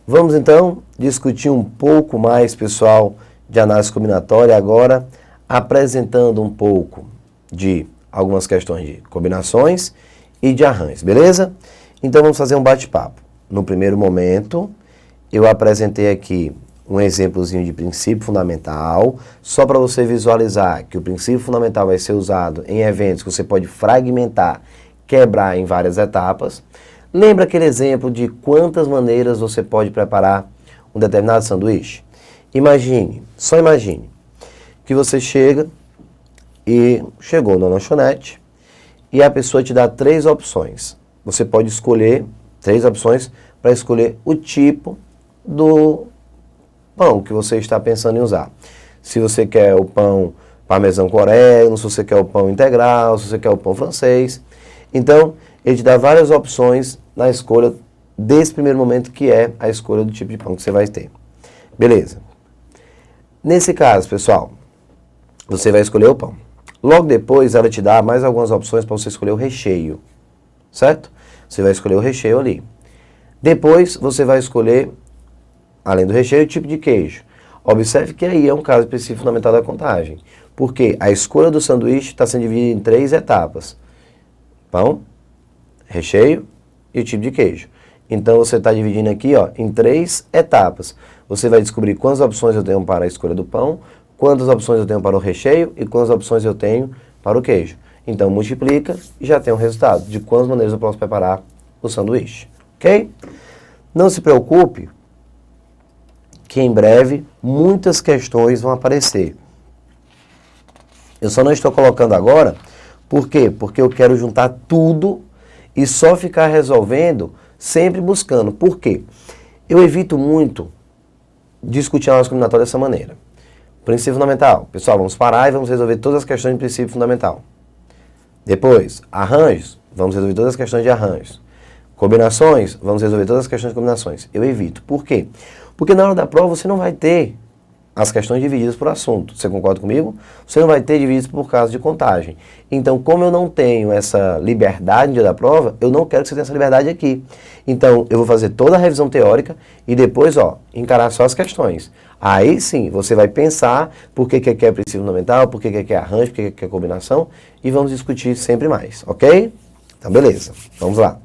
Vamos então discutir um pouco mais, pessoal, de análise combinatória agora, apresentando um pouco de algumas questões de combinações e de arranjos, beleza? Então vamos fazer um bate-papo. No primeiro momento, eu apresentei aqui um exemplozinho de princípio fundamental, só para você visualizar que o princípio fundamental vai ser usado em eventos que você pode fragmentar, quebrar em várias etapas. Lembra aquele exemplo de quantas maneiras você pode preparar um determinado sanduíche? Só imagine, que você chegou na lanchonete e a pessoa te dá 3 opções. Você pode escolher 3 opções para escolher o tipo do pão que você está pensando em usar. Se você quer o pão parmesão com orégano, se você quer o pão integral, se você quer o pão francês. Então, ele te dá várias opções na escolha desse primeiro momento, que é a escolha do tipo de pão que você vai ter. Beleza. Nesse caso, pessoal, você vai escolher o pão. Logo depois, ela te dá mais algumas opções para você escolher o recheio, certo? Você vai escolher o recheio ali. Depois, você vai escolher, além do recheio, o tipo de queijo. Observe que aí é um caso específico fundamental da contagem, porque a escolha do sanduíche está sendo dividida em 3 etapas. Pão, recheio e o tipo de queijo. Então, você está dividindo aqui em 3 etapas. Você vai descobrir quantas opções eu tenho para a escolha do pão, quantas opções eu tenho para o recheio e quantas opções eu tenho para o queijo. Então, multiplica e já tem um resultado de quantas maneiras eu posso preparar o sanduíche. Ok? Não se preocupe que em breve muitas questões vão aparecer. Eu só não estou colocando agora, por quê? Porque eu quero juntar tudo e só ficar resolvendo, sempre buscando. Por quê? Eu evito muito discutir a análise combinatória dessa maneira. Princípio fundamental. Pessoal, vamos parar e vamos resolver todas as questões de princípio fundamental. Depois, arranjos, vamos resolver todas as questões de arranjos. Combinações, vamos resolver todas as questões de combinações. Eu evito. Por quê? Porque na hora da prova você não vai ter as questões divididas por assunto. Você concorda comigo? Você não vai ter divididas por caso de contagem. Então, como eu não tenho essa liberdade no dia da prova, eu não quero que você tenha essa liberdade aqui. Então, eu vou fazer toda a revisão teórica e depois, encarar só as questões. Aí sim, você vai pensar por que é princípio fundamental, por que é arranjo, por que é combinação, e vamos discutir sempre mais, ok? Então, beleza. Vamos lá.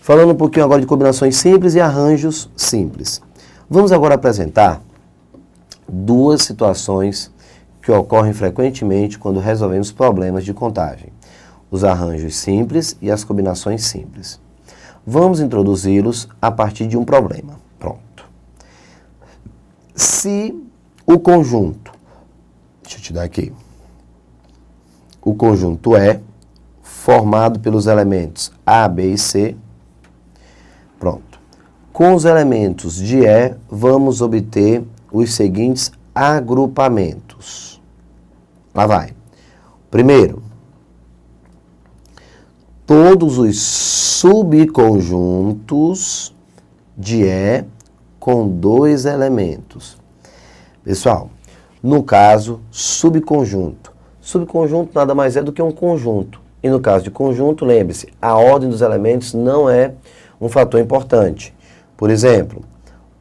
Falando um pouquinho agora de combinações simples e arranjos simples. Vamos agora apresentar 2 situações que ocorrem frequentemente quando resolvemos problemas de contagem. Os arranjos simples e as combinações simples. Vamos introduzi-los a partir de um problema. Pronto. Se o conjunto, deixa eu te dar aqui, o conjunto é formado pelos elementos A, B e C, pronto. Com os elementos de E, vamos obter os seguintes agrupamentos. Lá vai. Primeiro, todos os subconjuntos de E com 2 elementos. Pessoal, no caso, subconjunto. Subconjunto nada mais é do que um conjunto. E no caso de conjunto, lembre-se, a ordem dos elementos não é um fator importante. Por exemplo,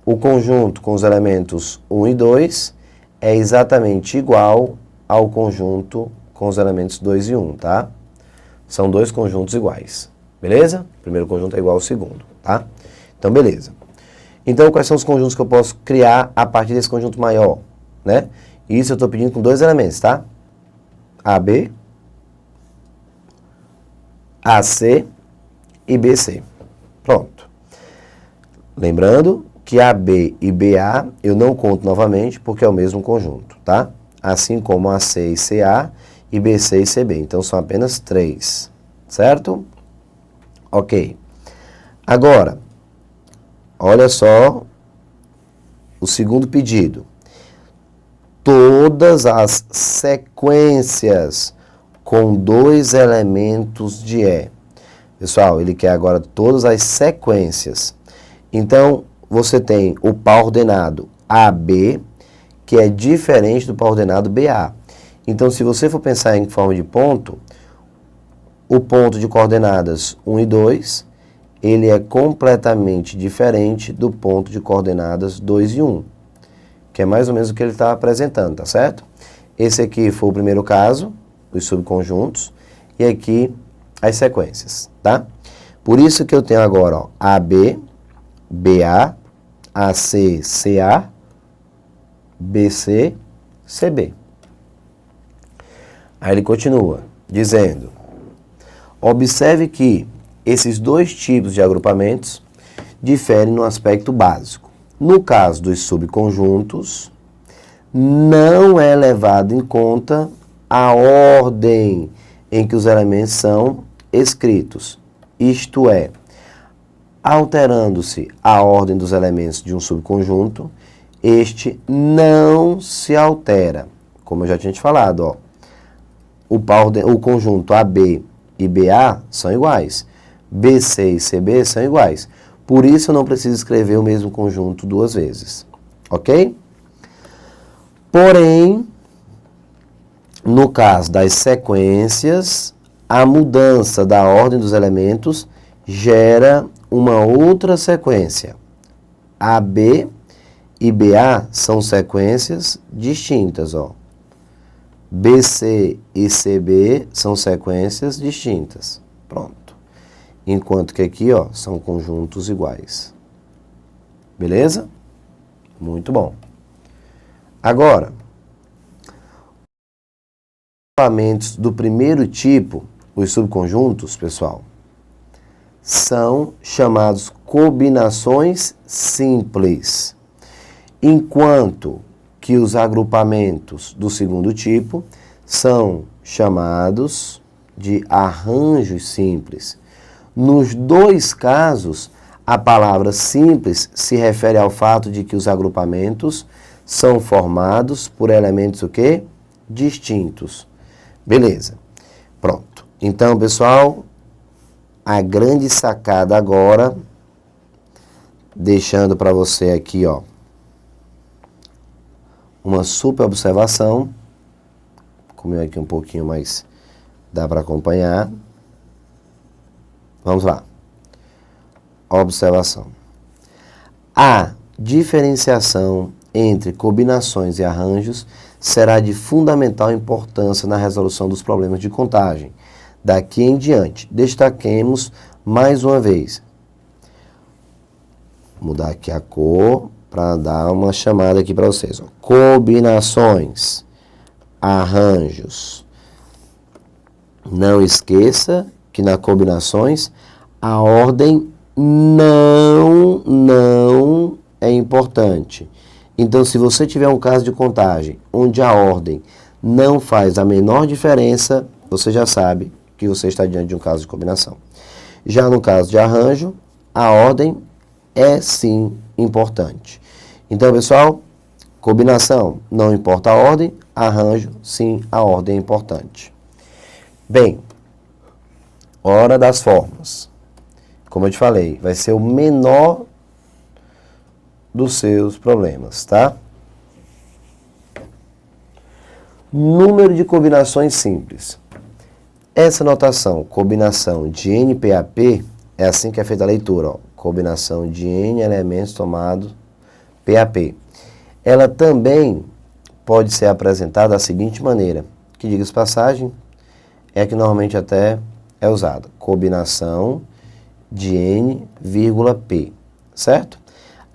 o conjunto com os elementos 1 e 2 é exatamente igual ao conjunto com os elementos 2 e 1, tá? São 2 conjuntos iguais, beleza? O primeiro conjunto é igual ao segundo, tá? Então, beleza. Então, quais são os conjuntos que eu posso criar a partir desse conjunto maior, né? Isso eu estou pedindo com 2 elementos, tá? AB, AC e BC. Pronto. Lembrando que AB e BA eu não conto novamente porque é o mesmo conjunto, tá? Assim como AC e CA e BC e CB. Então, são apenas 3, certo? Ok. Agora, olha só o segundo pedido. Todas as sequências com 2 elementos de E. Pessoal, ele quer agora todas as sequências. Então, você tem o par ordenado AB, que é diferente do par ordenado BA. Então, se você for pensar em forma de ponto, o ponto de coordenadas 1 e 2 ele é completamente diferente do ponto de coordenadas 2 e 1, que é mais ou menos o que ele está apresentando, tá certo? Esse aqui foi o primeiro caso, os subconjuntos, e aqui as sequências, tá? Por isso que eu tenho agora, ó, AB, BA, AC, CA, BC, CB. Aí ele continua dizendo, observe que esses dois tipos de agrupamentos diferem no aspecto básico. No caso dos subconjuntos, não é levado em conta a ordem em que os elementos são escritos, isto é, alterando-se a ordem dos elementos de um subconjunto, este não se altera. Como eu já tinha te falado, ó, o conjunto AB e BA são iguais, BC e CB são iguais. Por isso eu não preciso escrever o mesmo conjunto duas vezes, ok? Porém, no caso das sequências, a mudança da ordem dos elementos gera uma outra sequência. AB e BA são sequências distintas, ó. BC e CB são sequências distintas. Pronto. Enquanto que aqui, ó, são conjuntos iguais. Beleza? Muito bom. Agora, os agrupamentos do primeiro tipo, os subconjuntos, pessoal, são chamados combinações simples, enquanto que os agrupamentos do segundo tipo são chamados de arranjos simples. Nos dois casos, a palavra simples se refere ao fato de que os agrupamentos são formados por elementos o quê? Distintos. Beleza. Pronto. Então, pessoal, a grande sacada agora, deixando para você aqui, ó, uma super observação. Comeu aqui um pouquinho, mas dá para acompanhar. Vamos lá. Observação. A diferenciação entre combinações e arranjos será de fundamental importância na resolução dos problemas de contagem. Daqui em diante, destaquemos mais uma vez. Vou mudar aqui a cor para dar uma chamada aqui para vocês. Ó. Combinações, arranjos. Não esqueça que nas combinações a ordem não é importante. Então, se você tiver um caso de contagem onde a ordem não faz a menor diferença, você já sabe que você está diante de um caso de combinação. Já no caso de arranjo, a ordem é sim importante. Então, pessoal, combinação, não importa a ordem, arranjo, sim, a ordem é importante. Bem, hora das formas. Como eu te falei, vai ser o menor dos seus problemas, tá? Número de combinações simples. Essa notação, combinação de NPAP, é assim que é feita a leitura, ó. Combinação de N elementos tomados PAP. Ela também pode ser apresentada da seguinte maneira, que diga-se passagem, é a que normalmente até é usada. Combinação de N, P, certo?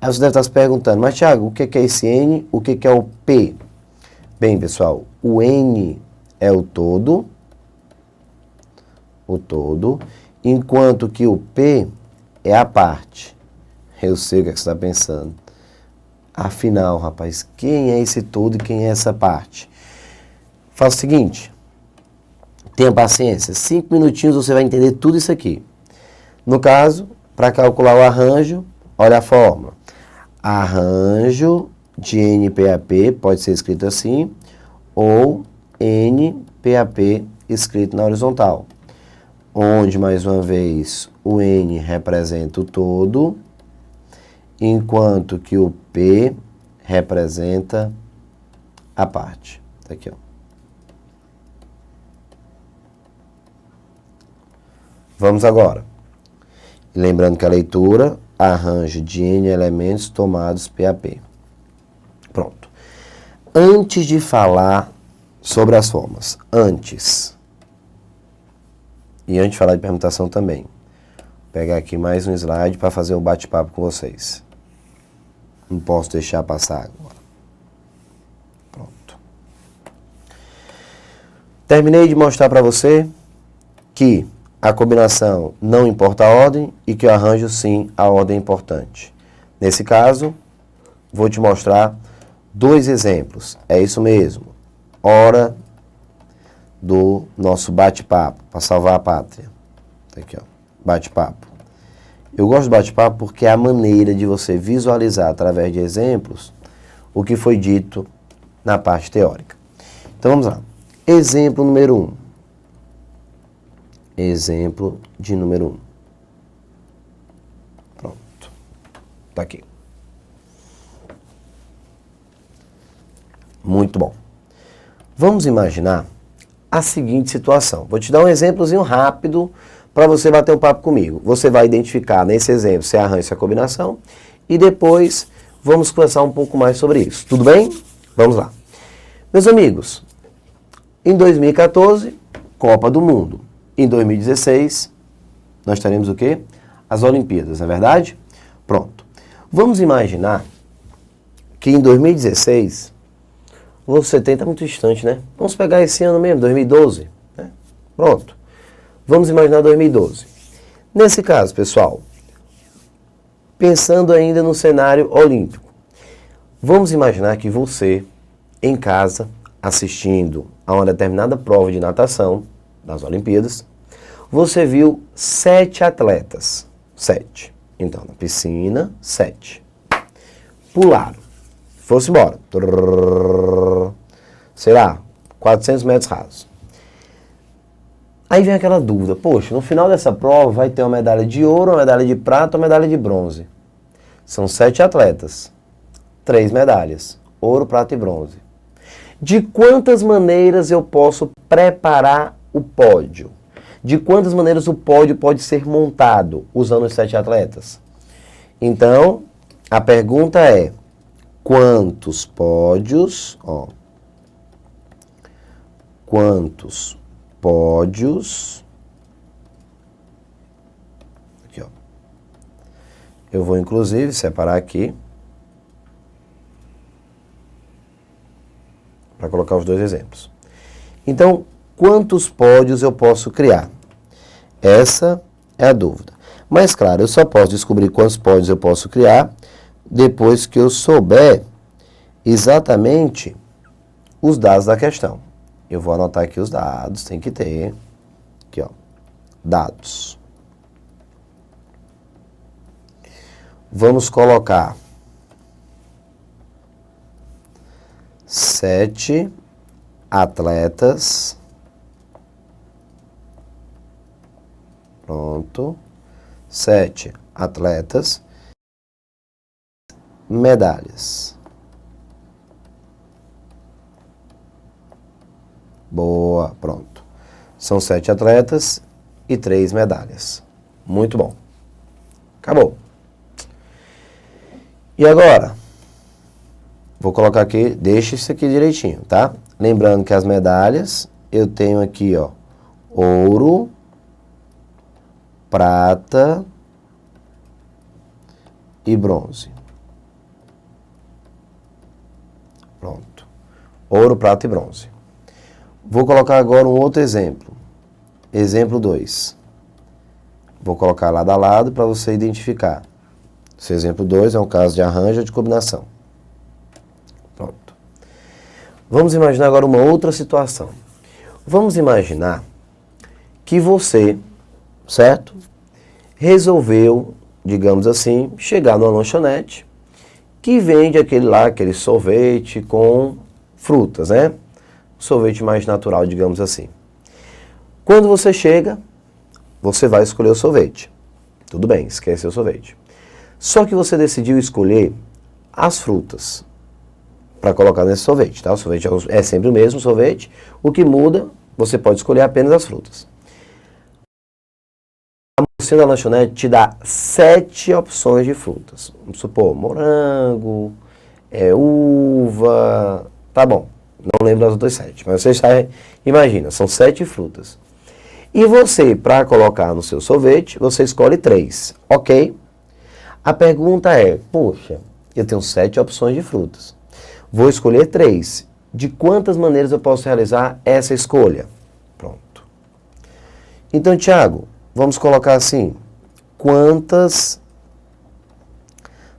Aí você deve estar se perguntando, mas Thiago, o que é esse N, o que é o P? Bem, pessoal, o N é o todo, enquanto que o P é a parte. Eu sei o que você está pensando. Afinal, rapaz, quem é esse todo e quem é essa parte? Faça o seguinte, tenha paciência, 5 minutinhos você vai entender tudo isso aqui. No caso, para calcular o arranjo, olha a fórmula. Arranjo de NPAP pode ser escrito assim, ou NPAP escrito na horizontal, onde, mais uma vez, o N representa o todo, enquanto que o P representa a parte. Tá aqui, ó. Vamos agora. Lembrando que a leitura, arranjo de N elementos tomados PAP. Pronto. Antes de falar sobre as formas, e antes de falar de permutação também, vou pegar aqui mais um slide para fazer um bate-papo com vocês. Não posso deixar passar agora. Pronto. Terminei de mostrar para você que a combinação não importa a ordem e que o arranjo sim, a ordem é importante. Nesse caso, vou te mostrar 2 exemplos. É isso mesmo. Hora do nosso bate-papo, para salvar a pátria. Tá aqui, ó. Bate-papo. Eu gosto do bate-papo porque é a maneira de você visualizar, através de exemplos, o que foi dito na parte teórica. Então, vamos lá. Exemplo número 1. Exemplo de número 1. Pronto. Tá aqui. Muito bom. Vamos imaginar a seguinte situação. Vou te dar um exemplozinho rápido para você bater um papo comigo. Você vai identificar nesse exemplo se é arranjo, se é combinação, e depois vamos conversar um pouco mais sobre isso. Tudo bem? Vamos lá. Meus amigos, em 2014, Copa do Mundo. Em 2016, nós teremos o quê? As Olimpíadas, não é verdade? Pronto. Vamos imaginar que em 2016, você está muito distante, né? Vamos pegar esse ano mesmo, 2012. Né? Pronto. Vamos imaginar 2012. Nesse caso, pessoal, pensando ainda no cenário olímpico, vamos imaginar que você, em casa, assistindo a uma determinada prova de natação das Olimpíadas, você viu 7 atletas. 7. Então, na piscina, 7. Pularam. Fosse embora. Sei lá, 400 metros rasos. Aí vem aquela dúvida. Poxa, no final dessa prova vai ter uma medalha de ouro, uma medalha de prata, uma medalha de bronze. São 7 atletas. 3 medalhas. Ouro, prata e bronze. De quantas maneiras eu posso preparar o pódio? De quantas maneiras o pódio pode ser montado usando os 7 atletas? Então, a pergunta é: quantos pódios, quantos pódios, aqui, ó, eu vou inclusive separar aqui, para colocar os 2 exemplos. Então, quantos pódios eu posso criar? Essa é a dúvida. Mas, claro, eu só posso descobrir quantos pódios eu posso criar depois que eu souber exatamente os dados da questão. Eu vou anotar aqui os dados, tem que ter. Aqui, ó, dados. Vamos colocar 7 atletas. Pronto. 7 atletas. Medalhas. Boa, pronto. São 7 atletas e 3 medalhas. Muito bom. Acabou. E agora? Vou colocar aqui, deixa isso aqui direitinho, tá? Lembrando que as medalhas, eu tenho aqui, ó, ouro, prata e bronze. Pronto. Ouro, prata e bronze. Vou colocar agora um outro exemplo. Exemplo 2. Vou colocar lado a lado para você identificar. Esse exemplo 2 é um caso de arranjo ou de combinação. Pronto. Vamos imaginar agora uma outra situação. Vamos imaginar que você, certo? Resolveu, digamos assim, chegar numa lanchonete que vende aquele sorvete com frutas, né? Sorvete mais natural, digamos assim. Quando você chega, você vai escolher o sorvete. Tudo bem, esquece o sorvete. Só que você decidiu escolher as frutas para colocar nesse sorvete, tá? O sorvete é sempre o mesmo sorvete. O que muda, você pode escolher apenas as frutas. A negocinho da lanchonete te dá 7 opções de frutas. Vamos supor, morango, uva, tá bom. Não lembro das outras 7, mas você já imagina, são 7 frutas. E você, para colocar no seu sorvete, você escolhe 3, ok? A pergunta é, poxa, eu tenho 7 opções de frutas. Vou escolher 3. De quantas maneiras eu posso realizar essa escolha? Pronto. Então, Tiago, vamos colocar assim, quantas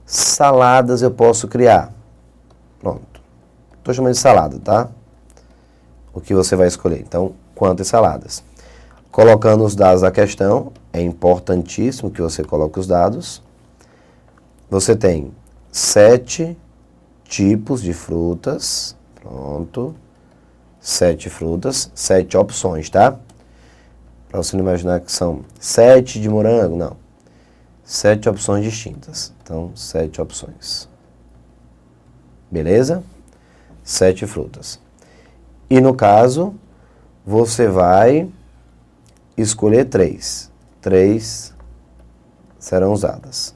saladas eu posso criar? Pronto. Estou chamando de salada, tá? O que você vai escolher. Então, quantas saladas? Colocando os dados da questão, é importantíssimo que você coloque os dados. Você tem 7 tipos de frutas. Pronto. 7 frutas, 7 opções, tá? Para você não imaginar que são 7 de morango, não. 7 opções distintas. Então, 7 opções. Beleza? 7 frutas. E no caso, você vai escolher 3. 3 serão usadas.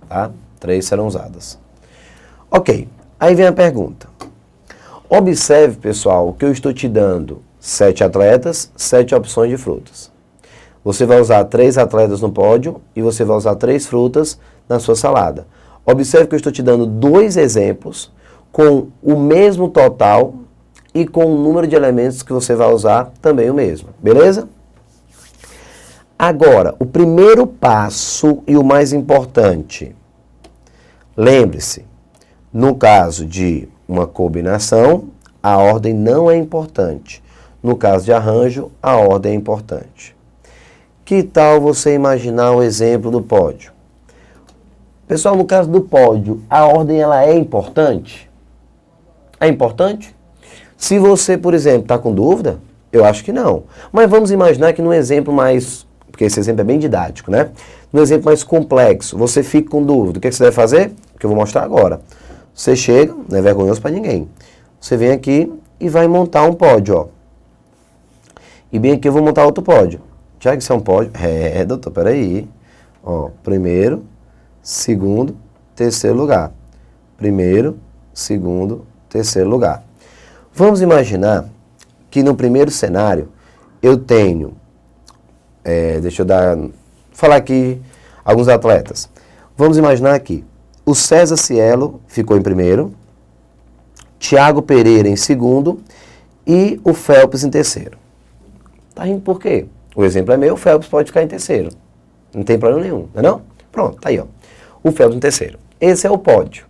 Tá? 3 serão usadas. Ok, aí vem a pergunta. Observe, pessoal, que eu estou te dando 7 atletas, 7 opções de frutas. Você vai usar 3 atletas no pódio e você vai usar 3 frutas na sua salada. Observe que eu estou te dando 2 exemplos com o mesmo total e com o número de elementos que você vai usar também o mesmo. Beleza? Agora, o primeiro passo e o mais importante. Lembre-se, no caso de uma combinação, a ordem não é importante. No caso de arranjo, a ordem é importante. Que tal você imaginar o exemplo do pódio? Pessoal, no caso do pódio, a ordem ela é importante? É importante? Se você, por exemplo, está com dúvida, eu acho que não. Mas vamos imaginar que num exemplo mais, porque esse exemplo é bem didático, né? Num exemplo mais complexo, você fica com dúvida. O que você deve fazer? O que eu vou mostrar agora. Você chega, não é vergonhoso para ninguém. Você vem aqui e vai montar um pódio, ó. E bem aqui eu vou montar outro pódio. Já que isso é um pódio, doutor, peraí. Ó, primeiro, segundo, terceiro lugar. Primeiro, segundo, terceiro lugar. Vamos imaginar que no primeiro cenário eu tenho, deixa eu falar aqui alguns atletas. Vamos imaginar aqui, o César Cielo ficou em primeiro, Thiago Pereira em segundo e o Phelps em terceiro. Tá rindo por quê? O exemplo é meu, o Phelps pode ficar em terceiro. Não tem problema nenhum, não é não? Pronto, tá aí, ó. O Phelps em terceiro. Esse é o pódio.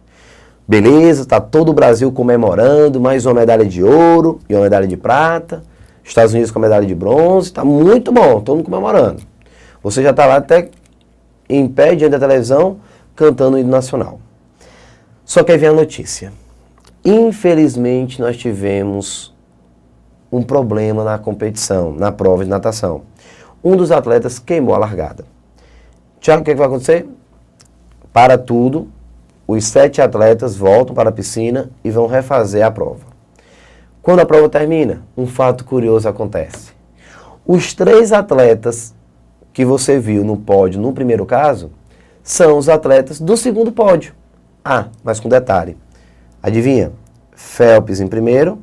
Beleza, tá todo o Brasil comemorando, mais uma medalha de ouro e uma medalha de prata. Estados Unidos com a medalha de bronze, tá muito bom, todo mundo comemorando. Você já tá lá até em pé diante da televisão, cantando o hino nacional. Só que aí vem a notícia. Infelizmente, nós tivemos um problema na competição, na prova de natação. Um dos atletas queimou a largada. Tiago, o que vai acontecer? Para tudo, os 7 atletas voltam para a piscina e vão refazer a prova. Quando a prova termina, um fato curioso acontece. Os 3 atletas que você viu no pódio no primeiro caso, são os atletas do segundo pódio. Ah, mas com detalhe. Adivinha? Phelps em primeiro,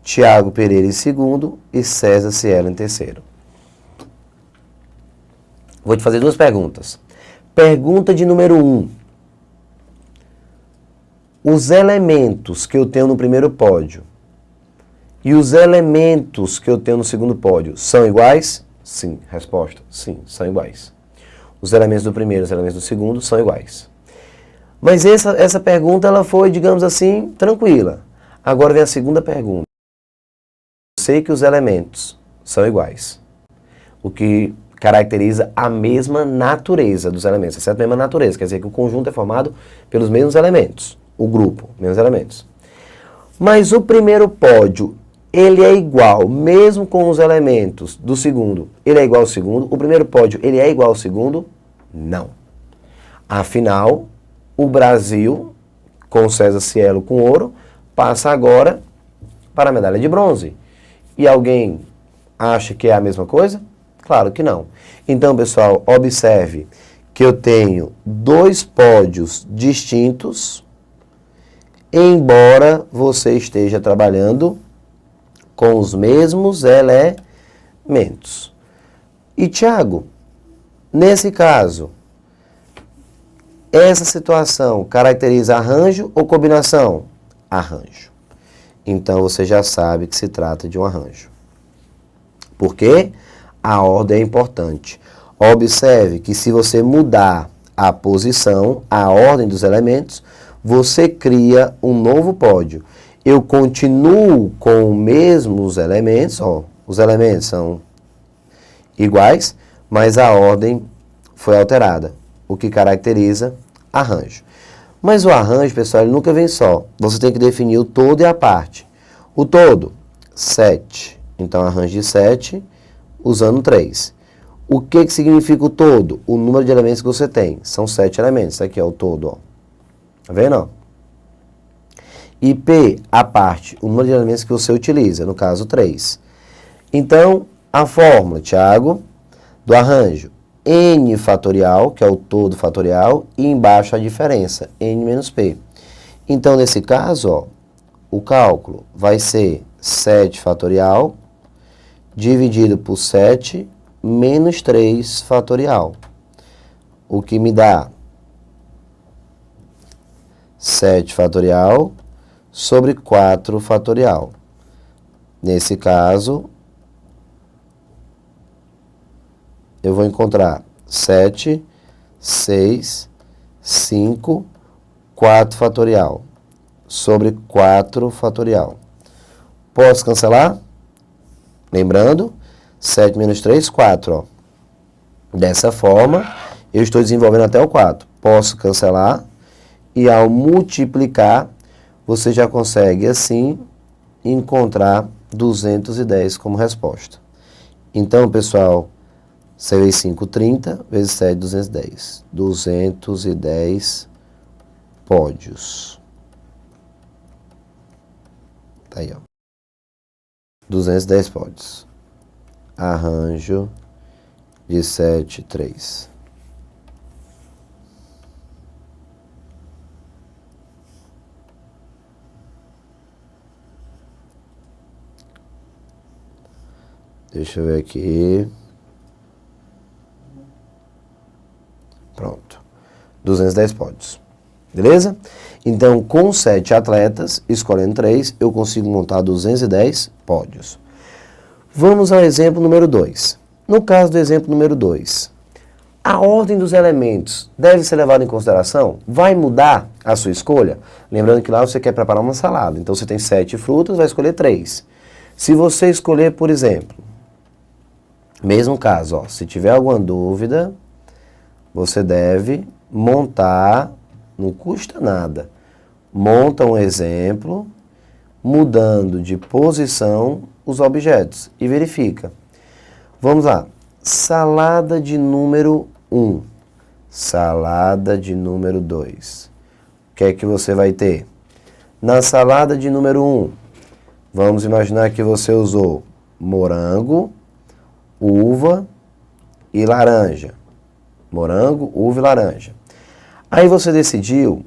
Thiago Pereira em segundo e César Cielo em terceiro. Vou te fazer 2 perguntas. Pergunta de número 1. Os elementos que eu tenho no primeiro pódio e os elementos que eu tenho no segundo pódio são iguais? Sim. Resposta: sim, são iguais. Os elementos do primeiro e os elementos do segundo são iguais. Mas essa pergunta ela foi, digamos assim, tranquila. Agora vem a segunda pergunta. Eu sei que os elementos são iguais. O que caracteriza a mesma natureza dos elementos. Essa é a mesma natureza, quer dizer que o conjunto é formado pelos mesmos elementos. O grupo, mesmos elementos. Mas o primeiro pódio, ele é igual, mesmo com os elementos do segundo, ele é igual ao segundo. O primeiro pódio, ele é igual ao segundo? Não. Afinal, o Brasil, com César Cielo com ouro, passa agora para a medalha de bronze. E alguém acha que é a mesma coisa? Claro que não. Então, pessoal, observe que eu tenho dois pódios distintos, embora você esteja trabalhando com os mesmos elementos. E, Tiago, nesse caso, essa situação caracteriza arranjo ou combinação? Arranjo. Então, você já sabe que se trata de um arranjo. Por quê? A ordem é importante. Observe que se você mudar a posição, a ordem dos elementos, você cria um novo pódio. Eu continuo com os mesmos elementos, ó, os elementos são iguais, mas a ordem foi alterada, o que caracteriza arranjo. Mas o arranjo, pessoal, ele nunca vem só. Você tem que definir o todo e a parte. O todo, 7. Então, arranjo de 7 usando 3. O que significa o todo? O número de elementos que você tem. São 7 elementos. Isso aqui é o todo, ó. Tá vendo, ó? E P, a parte, o número de elementos que você utiliza, no caso 3. Então, a fórmula, Tiago, do arranjo, N fatorial, que é o todo fatorial, e embaixo a diferença, N menos P. Então, nesse caso, ó, o cálculo vai ser 7 fatorial dividido por 7 menos 3 fatorial, o que me dá 7 fatorial sobre 4 fatorial. Nesse caso, eu vou encontrar 7, 6, 5, 4 fatorial sobre 4 fatorial. Posso cancelar? Lembrando, 7 menos 3, 4. Ó. Dessa forma, eu estou desenvolvendo até o 4. Posso cancelar e ao multiplicar, você já consegue assim encontrar 210 como resposta. Então, pessoal, 6 vezes 5, 30, vezes 7, 210. 210 pódios. Tá aí, ó. 210 pódios. Arranjo de 7, 3. Deixa eu ver aqui. Pronto. 210 pódios. Beleza? Então, com 7 atletas, escolhendo 3, eu consigo montar 210 pódios. Vamos ao exemplo número 2. No caso do exemplo número 2, a ordem dos elementos deve ser levada em consideração? Vai mudar a sua escolha? Lembrando que lá você quer preparar uma salada. Então, você tem 7 frutas, vai escolher 3. Se você escolher, por exemplo, mesmo caso, ó, se tiver alguma dúvida, você deve montar, não custa nada, monta um exemplo, mudando de posição os objetos e verifica. Vamos lá, salada de número 1, salada de número 2. O que é que você vai ter? Na salada de número 1, vamos imaginar que você usou morango, uva e laranja. Morango, uva e laranja. Aí você decidiu,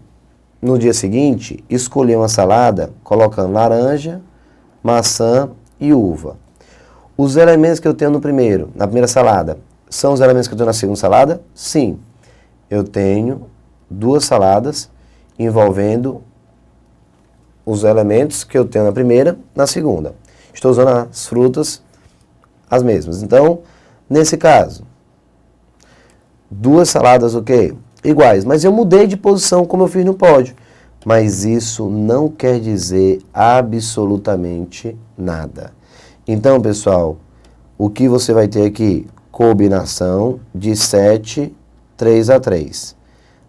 no dia seguinte, escolher uma salada colocando laranja, maçã e uva. Os elementos que eu tenho na primeira salada, são os elementos que eu tenho na segunda salada? Sim. Eu tenho 2 saladas envolvendo os elementos que eu tenho na primeira, na segunda. Estou usando as frutas as mesmas. Então, nesse caso, 2 saladas, ok? Iguais. Mas eu mudei de posição como eu fiz no pódio. Mas isso não quer dizer absolutamente nada. Então, pessoal, o que você vai ter aqui? Combinação de 7, 3 a 3.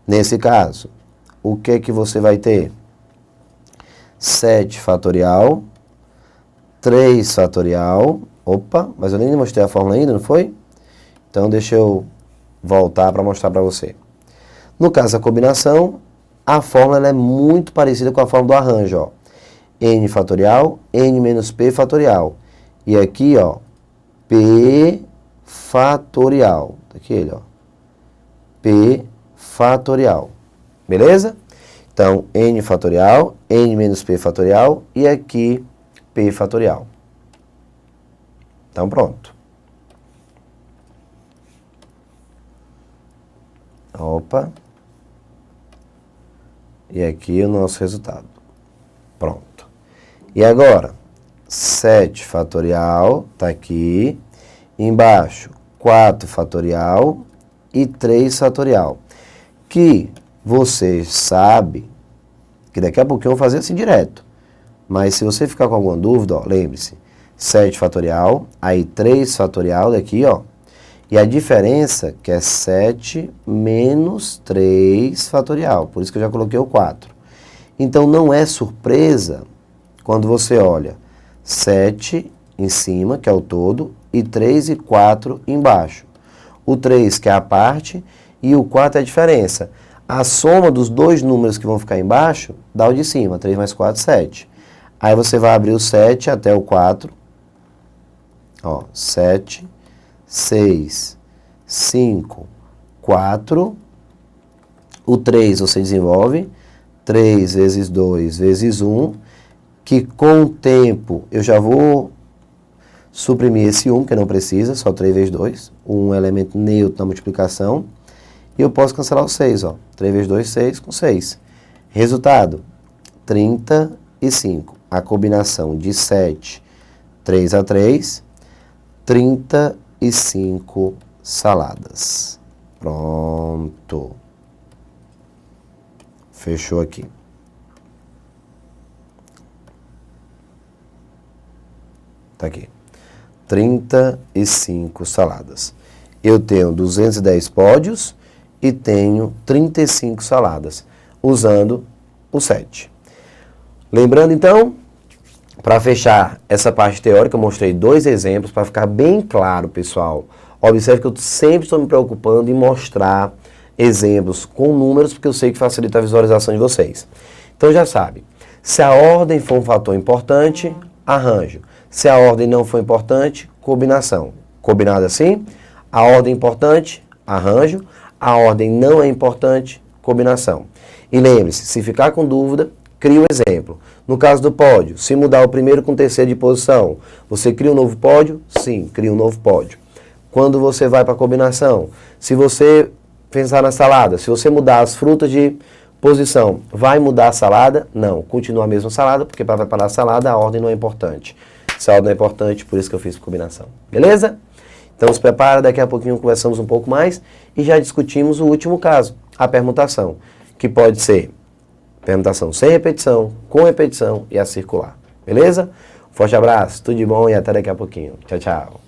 Nesse caso, o que que você vai ter? 7 fatorial, 3 fatorial. Opa, mas eu nem mostrei a fórmula ainda, não foi? Então, deixa eu voltar para mostrar para você. No caso da combinação, a fórmula ela é muito parecida com a fórmula do arranjo, ó. N fatorial, N menos P fatorial. E aqui, ó, P fatorial. Tá aqui ele, ó. P fatorial. Beleza? Então, N fatorial, N menos P fatorial e aqui P fatorial. Então, pronto. Opa. E aqui o nosso resultado. Pronto. E agora, 7 fatorial, tá aqui. Embaixo, 4 fatorial e 3 fatorial. Que você sabe que daqui a pouquinho eu vou fazer assim direto. Mas se você ficar com alguma dúvida, ó, lembre-se, 7 fatorial, aí 3 fatorial daqui, ó. E a diferença que é 7 menos 3 fatorial. Por isso que eu já coloquei o 4. Então não é surpresa quando você olha 7 em cima, que é o todo, e 3 e 4 embaixo. O 3 que é a parte e o 4 é a diferença. A soma dos dois números que vão ficar embaixo dá o de cima, 3 mais 4, 7. Aí você vai abrir o 7 até o 4. Ó, 7, 6, 5, 4. O 3 você desenvolve. 3 vezes 2 vezes 1. Que com o tempo eu já vou suprimir esse 1, que não precisa, só 3 vezes 2. O 1 é elemento neutro na multiplicação. E eu posso cancelar o 6, ó. 3 vezes 2, 6 com 6. Resultado, 35. A combinação de 7, 3 a 3, 35 saladas. Pronto. Fechou aqui. Tá aqui. 35 saladas. Eu tenho 210 pódios e tenho 35 saladas, usando o 7. Lembrando, então, para fechar essa parte teórica, eu mostrei 2 exemplos para ficar bem claro, pessoal. Observe que eu sempre estou me preocupando em mostrar exemplos com números, porque eu sei que facilita a visualização de vocês. Então, já sabe, se a ordem for um fator importante, arranjo. Se a ordem não for importante, combinação. Combinado assim? A ordem importante, arranjo. A ordem não é importante, combinação. E lembre-se, se ficar com dúvida, cria o exemplo. No caso do pódio, se mudar o primeiro com o terceiro de posição, você cria um novo pódio? Sim, cria um novo pódio. Quando você vai para a combinação, se você pensar na salada, se você mudar as frutas de posição, vai mudar a salada? Não, continua a mesma salada, porque para preparar a salada a ordem não é importante. Se a ordem é importante, por isso que eu fiz combinação. Beleza? Então se prepara, daqui a pouquinho conversamos um pouco mais e já discutimos o último caso, a permutação, que pode ser permutação sem repetição, com repetição e a circular. Beleza? Forte abraço, tudo de bom e até daqui a pouquinho. Tchau, tchau.